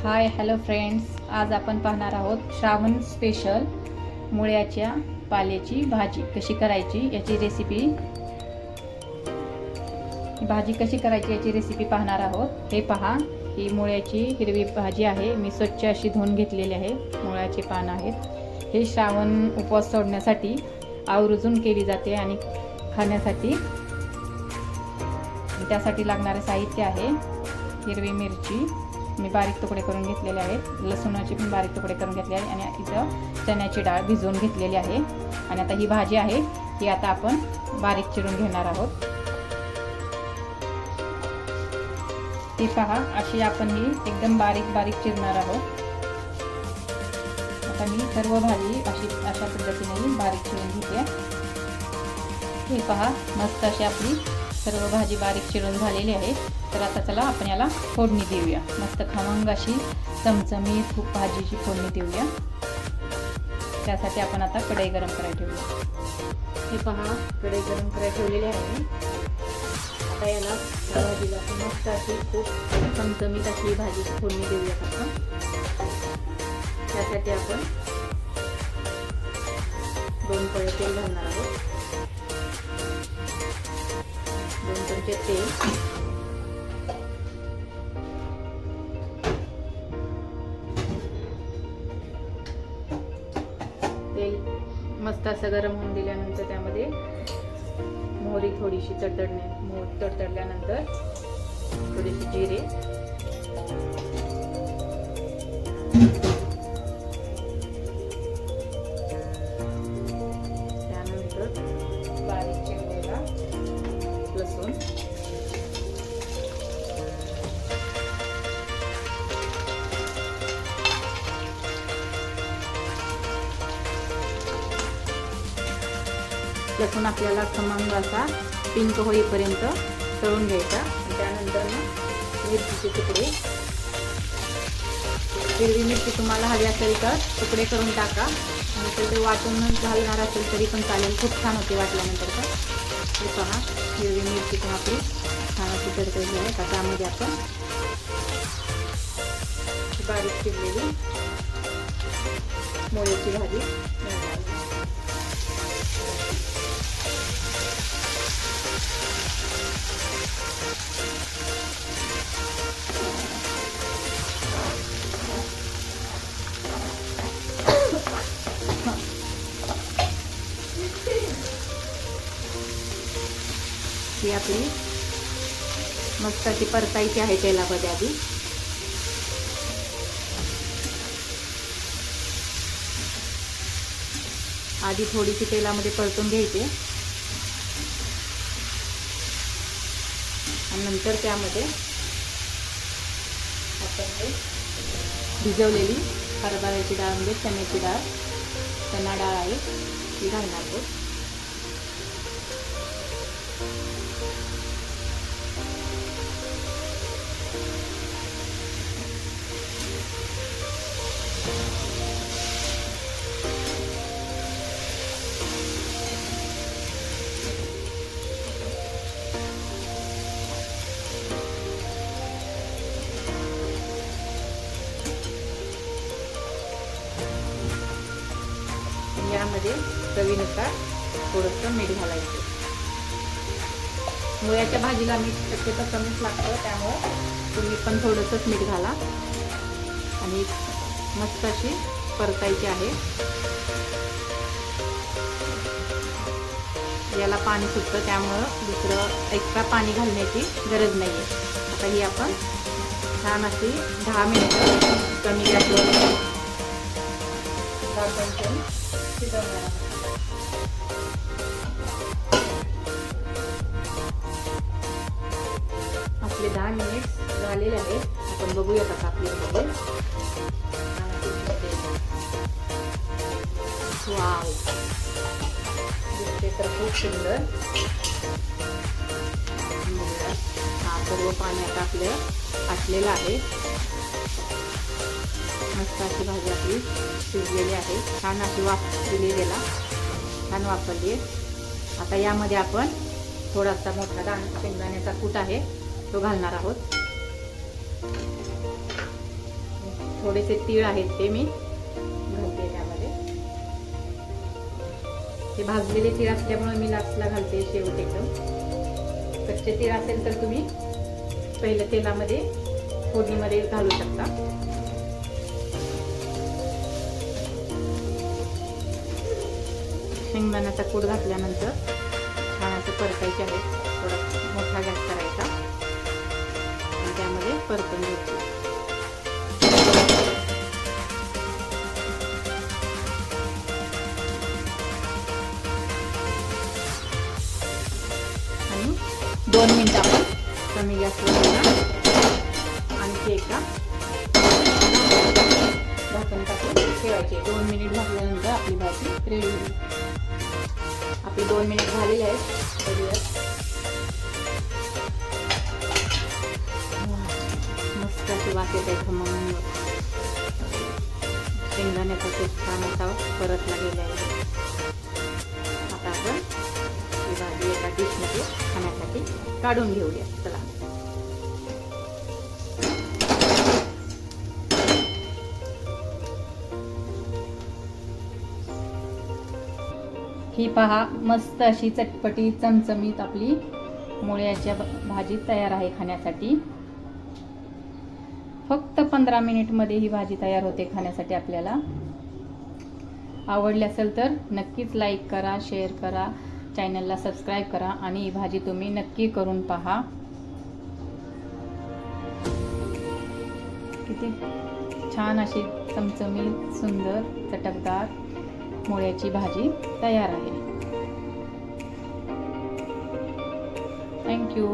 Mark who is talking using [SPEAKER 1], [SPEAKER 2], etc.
[SPEAKER 1] Hi hello friends, आज आपण पाहणार आहोत श्रावण स्पेशल मुळ्याच्या पाल्याची भाजी कशी करायची याची रेसिपी पाहणार आहोत। हे पहा, ही मुळ्याची हिरवी भाजी आहे। मी स्वच्छ अशी धुवून घेतलेली आहे। मुळ्याचे पान आहेत। हे श्रावण उपवास सोडण्यासाठी आवर्जून केली जाते आणि खाण्यासाठी। त्यासाठी लागणारे साहित्य आहे हिरवी मिरची मी बारीक तुकडे करून घेतलेले आहेत, लसूणाचे पण बारीक तुकडे करून घेतले आहे आणि इथं चण्याची डाळ भिजवून घेतलेली आहे। आणि आता ही भाजी आहे ही आता आपण बारीक चिरून घेणार आहोत। ती पहा, अशी आपण ही एकदम बारीक बारीक चिरणार आहोत। आता मी सर्व भाजी अशा पद्धतीने बारीक चिरून घेते। हे पहा, मस्त अशी आपली सर्व भाजी बारीक चिरून झालेली आहे। तर आता चला आपण याला फोडणी देऊया। मस्त खमंग अशी चमचमीत भाजीची फोडणी देऊया। त्यासाठी आपण आता कढई गरम करायला ठेवूया। हे पहा, कढई गरम करायला ठेवलेली आहे। आता याला भाजीला मस्त अशी खूप चमचमीत अशी भाजीची फोडणी देऊया आपण। त्यासाठी आपण 2 पळे तेल घालणार आहोत। 2 चमचे तेल, तेल मस्त असं गरम होऊन दिल्यानंतर त्यामध्ये मोहरी थोडीशी तडतडल्यानंतर थोडीशी जिरे, त्यानंतर बारीक चिरलेला लसूण, लसूण आपल्याला खमंग असा पिंक होईपर्यंत तळून घ्यायचा। त्यानंतर मिरचीचे तुकडे, हिरवी मिरची तुम्हाला हवी असेल तर तुकडे करून टाका, आणि ते वाटून घालणार असेल तरी पण चालेल, खूप छान होते वाटल्यानंतर। तर हे पहा, हिरवी मिरची पण आपली छान अशी तडतडली आहे। आता त्यामध्ये आपण बारीक चिरलेली मुळ्याची भाजी ही आपली मस्त अशी परतायची आहे तेलामध्ये आधी। आधी थोडीशी तेलामध्ये परतून घ्यायची आणि नंतर त्यामध्ये आपण भिजवलेली हरभऱ्याची डाळ म्हणजे चण्याची डाळ, चणा डाळ आहे ती घालणार आहोत। यामध्ये चवीनुसार थोडंसं मीठ घालायचं। मुळ्याच्या भाजीला मीठ शक्यतो कमीच लागतं, त्यामुळे तुम्ही पण थोडंसंच मीठ घाला आणि मस्त अशी परतायची आहे। याला पाणी सुटतं, त्यामुळं दुसरं एक्स्ट्रा पाणी घालण्याची गरज नाही आहे। आता ही आपण छान अशी 10 मिनिटं कमी गॅसवर झाकण ठेवून शिजवणार आहोत। आपले 10 मिनिट झालेले आहेत। आपण बघूया आता आपल्यामध्ये वाव, दिसते तर खूप सुंदर। हा सर्व पाणी आता आपलं आटलेलं आहे। मस्त अशी भाजी आपली शिजलेली आहे, छान अशी वाफ दिली त्याला, छान वापरली आहे। आता यामध्ये आपण थोडासा मोठा शेंगदाण्याचा कूट आहे तो घालणार आहोत। थोडेसे तीळ आहेत ते मी घालते त्यामध्ये. ते भाजलेले तीळ असल्यामुळे मी लास्टला घालते शेवट एकदम. कच्चे तीळ असेल तर तुम्ही पहिल्या तेलामध्ये फोडणीमध्ये घालू शकता. शेंगदाण्याचा कूट घातल्यानंतर छान असं परतायचे आहे. थोडा मोठा गॅस करायचा आणि त्यामध्ये परतून घ्यायची. आणि 2 मिनिटं आपण कमी गॅसवर आणखी एकदा झाकण टाकून ठेवायचे. 2 मिनिट भाजल्यानंतर आपली भाजी रेडी होईल. आपली 2 मिनिट झालेली आहेत. मस्त अशी वास येत आहे खमंग. शेंगदाण्याचा खूप छान असा परतला गेला आहे. आता आपण ही भाजी एका डिशमध्ये खाण्यासाठी काढून घेऊया. चला. ही पहा मस्त अशी चटपटी चमचमीत आपली मुळ्याच्या भाजी तयार आहे खाण्यासाठी. फक्त 15 मिनिटमध्ये ही भाजी तयार होते खाण्यासाठी आपल्याला. आवडली असेल तर नक्कीच लाईक करा, शेअर करा, चॅनलला सबस्क्राईब करा आणि ही भाजी तुम्ही नक्की करून पहा. किती छान अशी चमचमीत सुंदर चटकदार मुळ्याची भाजी तयार आहे. थँक्यू.